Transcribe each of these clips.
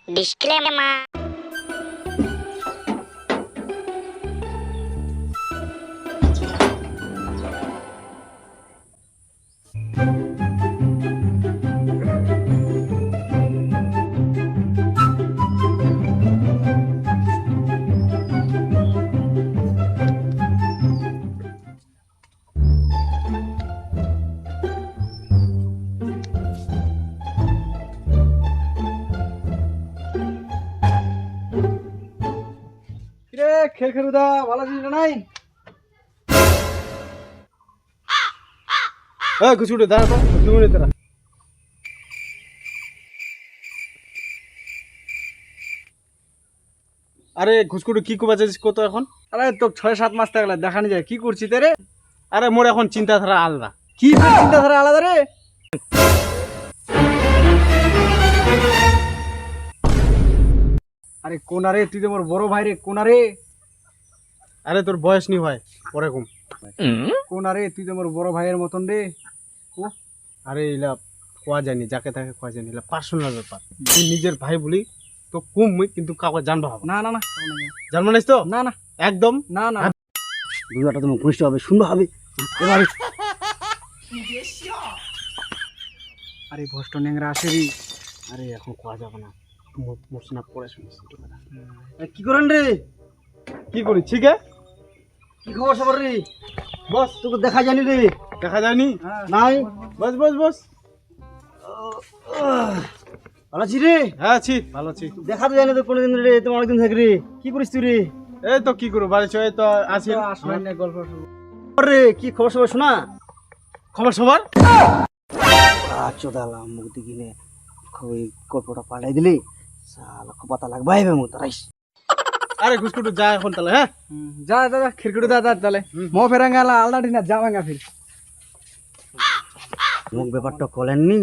Disclaimer. কিরে খেরখেরুদা ভালো আছিস না নাই? কুচুটে দাঁড়া তো 2 মিনিট দাঁড়া। আরে ঘুসকুটু কি বাজাছিস কত এখন? আরে তো 6-7 মাস থাকলে দেখানি যায় কি করছিস রে? আরে মোর এখন চিন্তাধারা আলাদা। কি ফের চিন্তাধারা আলাদা রে? আরে কোনা রে, তুই তো মোর বড় ভাই রে। কোনা রে, আরে তোর বয়স নি হয় ওরকম। কোনা রে, তুই তো মোর বড় ভাইয়ের মতন রে। আরে এলা কোয়া যায়নি, যাকে তাকে কোয়া যায়নি, এলা পার্সোনাল ব্যাপার। তুই নিজের ভাই বলি তো কম মুই, কিন্তু কাউকে জানবা হবে না না না জানবা নাইস তো? না না একদম না না দুইটা তোমার ঘনিষ্ঠ হবে, শুনবা হবে এবারে। আরে ভষ্ট নেংরা আসে রে। আরে এখন কোয়া যাবে না, মোসনা পড়ে শুনিস কি করেন রে? কি করি ঠিক আছে? কি খবর সবার রে? বস তোকে দেখা জানি রে। দেখা যায়নি? নাই বস বস বস। ভালো আছিস রে? হ্যাঁ আছি, ভালো আছি। দেখা তো জানি তো কোনোদিন রে, তোমার অনেকদিন থাকি রে। কি করিস তুই রে? এই তো কি করবো, বাড়ি চলে তো আছি। গল্প রে, কি খবর সবার শোনা? খবর সবার চোদালাম মুখ দিকিনে ওই গল্পটা পাল্টাই দিলি সালা পাতা লাগবাই মুখ রাইস। আরে ঘুসকুটু যা এখন তাহলে। হ্যাঁ যা যা যা খিরকুড়ি দা তাহলে মো ফেরাঙ্গা আলদা দিনা যাওয়াঙ্গা ফির মুখ ব্যাপারটা কলেননি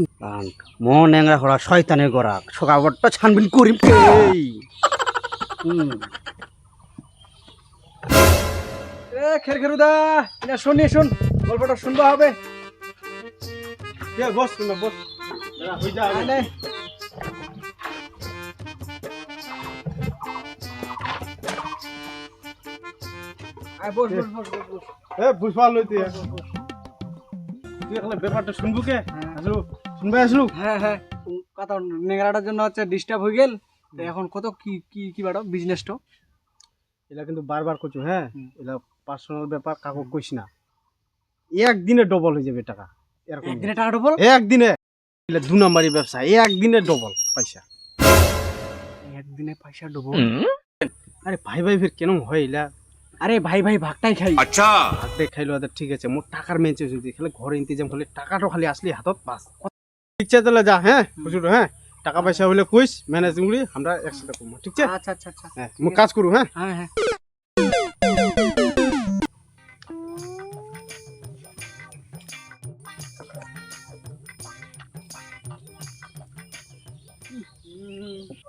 মো নেংরা হরা শয়তানের গড়া সকাবটটা ছানবিন করিম এই এ খেরখেরুদা এটা শুনি শুন গল্পটা শুনবা হবে। কে বস তুমি বস, হই যা আগে। নাই আই বস বস বস বস এ বুঝবা লই তুই তুই এখন ব্যাপারটা শুনবু কে? আসলু শুনবে আসলু। হ্যাঁ হ্যাঁ কথা নেংরাটার জন্য হচ্ছে ডিস্টার্ব হয়ে গেল। তো এখন কত কি কি কি বাড়ো বিজনেসটা এটা কিন্তু বারবার করছো। হ্যাঁ এটা পার্সোনাল ব্যাপার, কাকু কইস না। একদিনে ডবল হয়ে যাবে টাকা। এরকম একদিনে টাকা ডবল? একদিনে। এটা 2 নাম্বারি ব্যবসা, একদিনে ডবল পয়সা। একদিনে পয়সা ডবল? আরে ভাই ভাই ফির কেন হয় এলা? আরে ভাই ভাই ভাগটাই খাই। अच्छा ভাগতে খাইলো আদা ঠিক আছে, মোর টাকার মেঞ্চে যদি খালি ঘরে ইন্তজাম হলে টাকাটা খালি আসলি হাতত পাস। ঠিক আছে তাহলে যা। হ্যাঁ বুঝলো? হ্যাঁ টাকা পয়সা হলে কইস, ম্যানেজ গুলি আমরা একসাথে করবো। ঠিক আছে? আচ্ছা আচ্ছা আচ্ছা হ্যাঁ মু কাজ করু। হ্যাঁ হ্যাঁ হ্যাঁ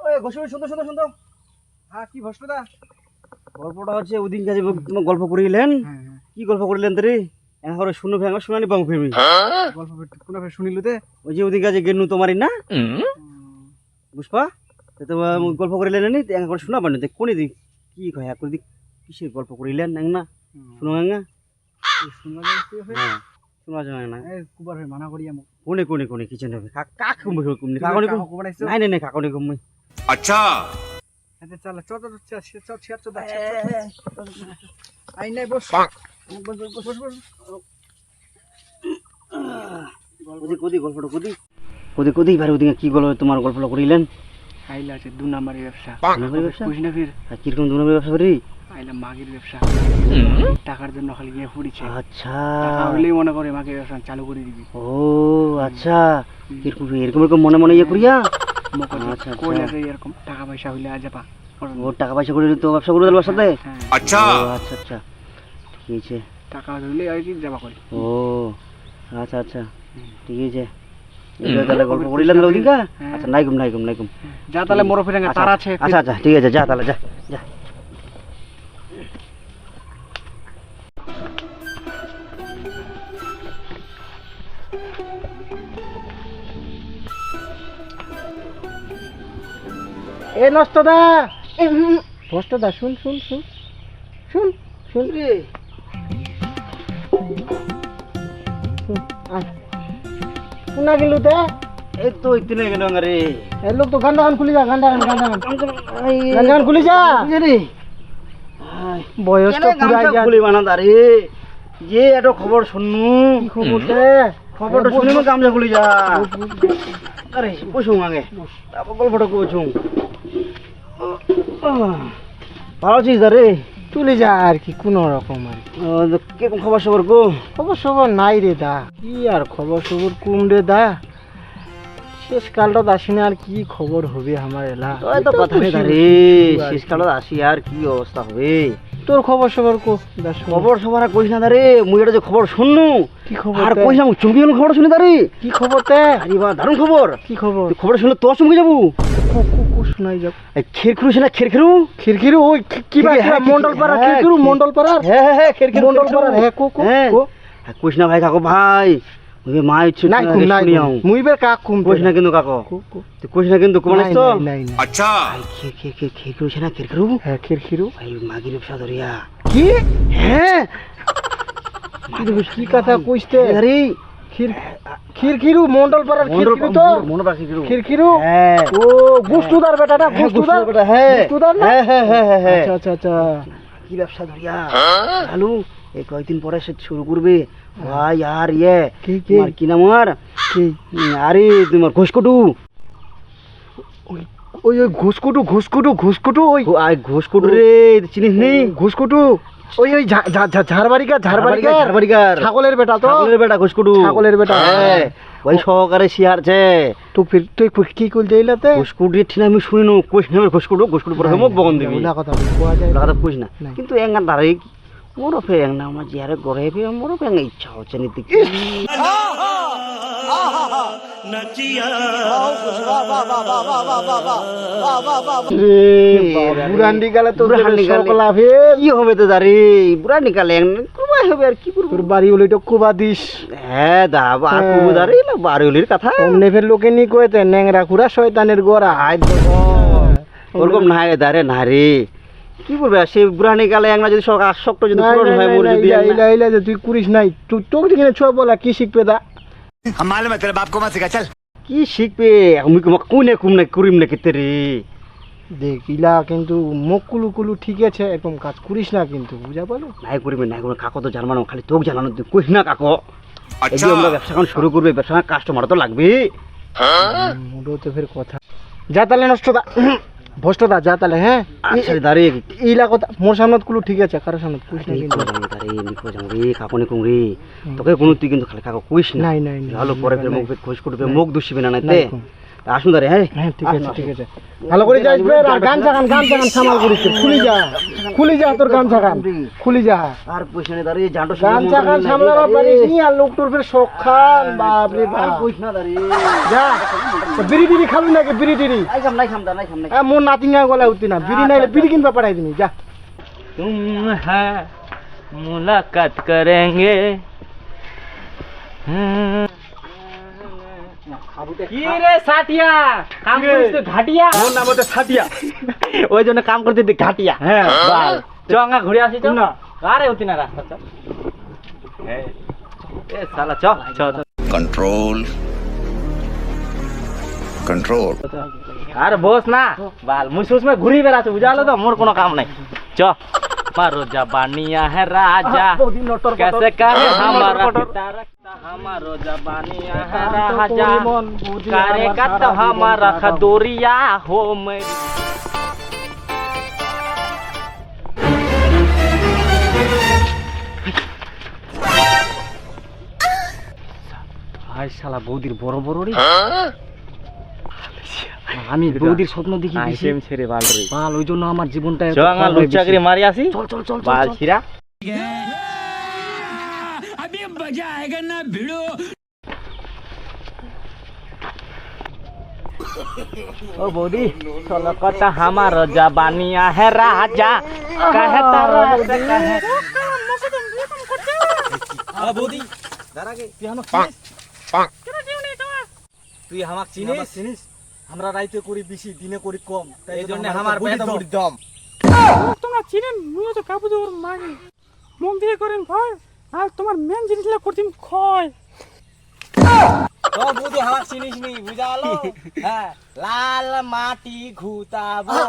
ওই ঘষে শুনতো শুনতো শুনতো। হ্যাঁ কি ভষ্টদা? গল্পটা হচ্ছে ওদিন কাজে গল্প করিলেন। কি গল্প করিলেন তোরে? এখন শুনো ভেঙা শুনানি পাবো ফিরবি গল্প কোন ফের শুনিলুতে ওই যে ওদিন কাজে গেনু তোমারই না বুঝপা তো গল্প করিলেন নি এখন শোনা পানি কোনি দিক কি কয় এক দিক কিসের গল্প করিলেন না শুনো না শোনা যায় শোনা যায় না কুবার হয়ে মানা করি আমো কোনে কোনে কোনে কিছু নেবে কাক কুমবে কুমনি কাকনি কুম নাই নাই নাই কাকনি কুমনি अच्छा আচ্ছা চল চল চল চল চল আই নাই বস বস বস বস বস কোদি কোদি গল্পটা কোদি কোদি কোদি ভাই ওদিকে কি গল্প তোমার গল্পটা করিলেন? আইলা আছে 2 নাম্বারের ব্যবসা। 2 নাম্বারের ব্যবসা কইছ না ফির কি রকম 2 নাম্বারের ব্যবসা করি? আইলা মাগির ব্যবসা। টাকার জন্য খালি গিয়ে পড়িছে। আচ্ছা টাকা হইলেই মনে করে মাগির ব্যবসা চালু করে দিবি। ও আচ্ছা এরকম এরকম মনে মনে ইয়ে করিয়া আচ্ছা কইলা এরকম টাকা পয়সা হইলে আজ পা ও টাকা পয়সা করে তো ব্যবসা করে দেওয়ার সাথে। अच्छा আচ্ছা আচ্ছা ঠিক আছে টাকা হইলে আর কি যাবা করি। ও আচ্ছা আচ্ছা ঠিক আছে তাহলে গল্প করিলেন ওদিনকা। আচ্ছা নাই ঘুম যা তাহলে মোর ফিরাঙ্গা তার আছে। আচ্ছা আচ্ছা ঠিক আছে যা তাহলে যা যা এ নষ্ট দা নষ্ট দা শুন শুন শুন শুন শুন রে শুনা গেলু তে এই তো ইতনে গেল রে এ লোক তো গান্ডা গান খুলি যা গান্ডা গান খুলি যা রে বয়স তো পুরাই যা খুলি বানা দারে যে এটো খবর শুননু কি খবর তে খবরটা শুনি মো গামছা খুলি যা আরে বসুন আগে তারপর গল্পটা কইছুম ভালো আছিস রে চলে যা আর কি কোন রকম আর কে খবর সবর কো খবর সবর নাই রে দা কি আর খবর সবর কম রে দা শেষ কালটা আসি না আর কি খবর হবে আমার এলা ওই তো কথা নেই রে শেষকালত আসি আর কি অবস্থা হবে তোর খবর সবর কো দা খবর সবার কইস না রে মুই এটা যে খবর শুননু কি খবর আর কইস না চমকি গেল খবর শুনি দারে কি খবর তে আরে বাহ দারুণ খবর কি খবর তুই খবর শুনলে তো চমকে যাবো কো শোনাই যাক খের খেরু না খের খেরু খিরখিরু ওই কি বা মন্ডল পাড়া খিরখিরু মন্ডল পাড়া হ্যাঁ খের খেরু মন্ডল পাড়া হ্যাঁ কো কো কইস না ভাই কাকো ভাই ওই মা ইচ্ছে নাই কুম নাই মুই বের কাক কুম কইস না কিন্তু কাকো কো তুই কইস না কিন্তু কোমানিস তো নাই নাই আচ্ছা খের খের খের খেরু না খের খেরু হ্যাঁ খিরখিরু ভাই মাগির ব্যবসা ধরিয়া কি হ্যাঁ কি কথা কইতে আরে খিরখিরু মন্ডল পাড়ার খিরখিরু তো মনে রাখি খেরু খিরখিরু হ্যাঁ ও গুস্তুদার বেটাটা গুস্তুদার বেটা হ্যাঁ গুস্তুদার না হ্যাঁ হ্যাঁ হ্যাঁ হ্যাঁ আচ্ছা আচ্ছা আচ্ছা কি ব্যবসা ধরিয়া হ্যালো এই কয়েকদিন পরে সে শুরু করবে ভাই আর কি কি তোমার কি নাম আর কি আরে তোমার ঘোষকটু ওই ওই ঘুসকুটু ওই ঘোষকটু রে চিনিস নি ঘুসকুটু ওই ওই ঝাড়বাড়িকার ঝাড়বাড়িকার ছাগলের বেটা তো ছাগলের বেটা ঘোষকটু ছাগলের বেটা হ্যাঁ ওই সহকারে শিয়ারছে তো ফির তুই কি কইতে এলাতে ঘোষকটু ঠিক আমি শুনিনু কইস না ঘোষকটু পরে মোক বগন দিবি ওলা কথা কোয়া যায় কথা কইস না নাই। কিন্তু এঙ্গা দাঁড়ে মোর ফে এঙ্গা আমার জিয়ারে গড়ে ফে মোর ফে এঙ্গা ইচ্ছা হচ্ছে নিতে বুড়ান্ডি গালে তো বুড়ান্ডি গালে। সকলা ফে কি হবে তো দাঁড়ি বুড়া নিকালে কুমাই হবে আর কি করবো তোর বাড়ি হলে তো কুবা দিস হ্যাঁ দা বা কুবু দাঁড়ি বাড়িওলির কথা অমনে ফের লোকে নি কইতে নেংরা খুরা শয়তানের গোরা আয় দেখো ওরকম না রে দাঁড়ে না রে কি বলবে সে বুড়া নিকালে একটা যদি সব আসক্ত যদি পূরণ হয় মোর যদি ইলা ইলা যে তুই করিস নাই তুই তোকে দিকে ছোয়া বলা কি শিখবে দা हम मालूम है तेरे बाप को मत सिखा चल কি শিখবে আমি কোনে কুমনে করিম না কেতে রে দেখ ইলা কিন্তু মুখ কুলু ঠিক আছে এরকম কাজ করিস না কিন্তু বুঝা পারো নাই করিবে নাই কোনো কাকো তো জানবানো খালি তোকে জানানো তুই কইস না কাকো এই যে আমরা ব্যবসা এখন শুরু করবে ব্যবসা কাস্টমার তো লাগবে মুডোতে ফের কথা যা তাহলে নষ্ট দা ভষ্ট দা যা তাহলে হ্যাঁ আচ্ছা দাঁড়িয়ে ইলা কথা মোর সামনে কুলু ঠিক আছে কারো সামনে কইস না কিন্তু তোকে কোনো তুই কিন্তু খালি কাকো কইস না নাই নাই নাই, ভালো পরে ফের নাই, মুখ খোঁজ করবে মুখ দুষিবে না নাইতে নাই, কম। আসুন দাঁড়ে হ্যাঁ হ্যাঁ ঠিক আছে ভালো করে যাইস বে আর গান চাগান সামাল করিস খুলি যা তোর গান চাগান খুলি যা আর পয়সা দাঁড়িয়ে জানটো গান চাগান সামলাবা পারিস নি আর লোক তোর ফের সখান বাপ রে বাপ কইস না দাঁড়িয়ে যা বিড়ি খাবি নাকি বিড়ি নাই খাম মোর নাতিঙ্গা গলা উঠতি না বিড়ি নাইলে বিড়ি কিনবা পাঠাই দিনি যা तुम है मुलाकात करेंगे কি রে সাটিয়া কাম করতে ঘাটিয়া মোর নাম হচ্ছে ছাটিয়া ওই জন্য কাম করতে দি ঘাটিয়া হ্যাঁ বাল চঙ্গা ঘুরে আসি চ না। আরে হতি না রাস্তা চ এ শালা চ চ চ। कंट्रोल कंट्रोल আরে বস না বাল মুসুস में ঘুরি বেড়াচ্ছে বুঝালো তো মোর কোনো কাম নাই চ मारो जबानिया है राजा कैसे करे हमारा पिता रखता हमारो जबानिया है राजा करेगा तो हमारा खदोरिया हो मेरी ভাই শালা বৌদির বড় বড় রে আমি বৌদির স্বপ্ন দেখি আইটেম ছেড়ে বাল রে বাল ওই জন্য আমার জীবনটা এত চঙ্গা খারাপ হয়ে লুচাগিরি গেছে। মারি আসি চল চল চল বাল ছিড়া ओ बौदी चलो कता हमारो जबानिया है राजा कहे तारा से कहे आ बौदी दारागे তুই আমাক চিনিস তুই আমাক চিনিস আমরা রাইতে করি বেশি দিনে করি কম এই জন্য আমার পেট বুড়ি দম তোমরা চিনেন মুইও তো কাবু দেওয়ার মাগে মন দিয়ে করেন ভয় আর তোমার মেন জিনিসগুলো করতিম ক্ষয় তো বুঝি আমার চিনিস নি বুঝালো হ্যাঁ লাল মাটি ঘুতাবো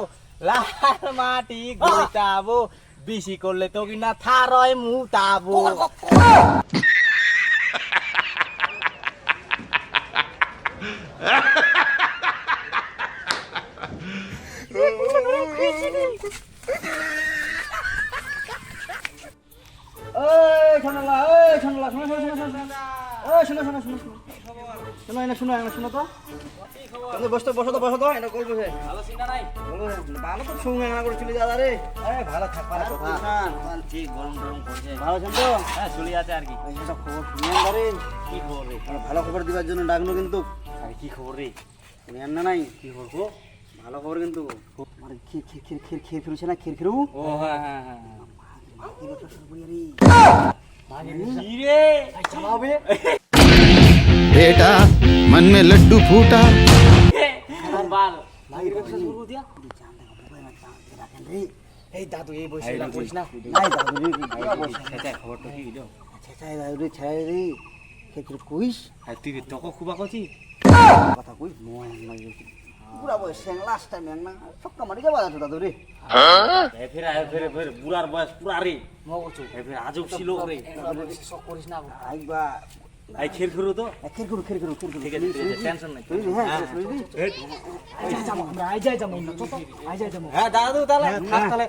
লাল মাটি ঘুতাবো বেশি করলে তো কিনা থারয় মুতাবো এই শোনালা শোনো তো তুমি বসো তো এটা গল্প হে ভালো চিন্তা নাই ভালো তো সঙ্গে না করে চলে যাওয়া রে ভালো থাকবার কথা ঠিক গরম গরম করছে ভালো আছেন তো হ্যাঁ চলে আছে আর কি একটা খবর শুনেন রে কি খবর রে ভালো খবর দিবার জন্য ডাকলো কিন্তু আরে কি খবর রে শুনেন না নাই কি খবর ভালো খবর কিন্তু মানে ক্ষীর ফিরছে না ক্ষীর ফিরু ও হ্যাঁ হ্যাঁ হ্যাঁ बेटा मन में लड्डू फूटा এই দাদু এই বসে করিস না নাই দাদু রে খবরটা কি দিল ছেছাই দাদু রে ছেড়াই রে ক্ষীর কইস তুই তোকে খুবা কছি কথা কই মই পুরা বয়স লাস্ট টাইম না সক্কা মারি যাবা দাদু রে ফের বুড়ার বয়স পুরা রে ফের আজব ছিল রে করিস না আইবা আই খের খেরু তো ক্ষীর করু ঠিক আছে টেনশন নাই হ্যাঁ আমরা আই যাই যাবো না তো আই যাই যাবো হ্যাঁ দাদু তাহলে থাক তাহলে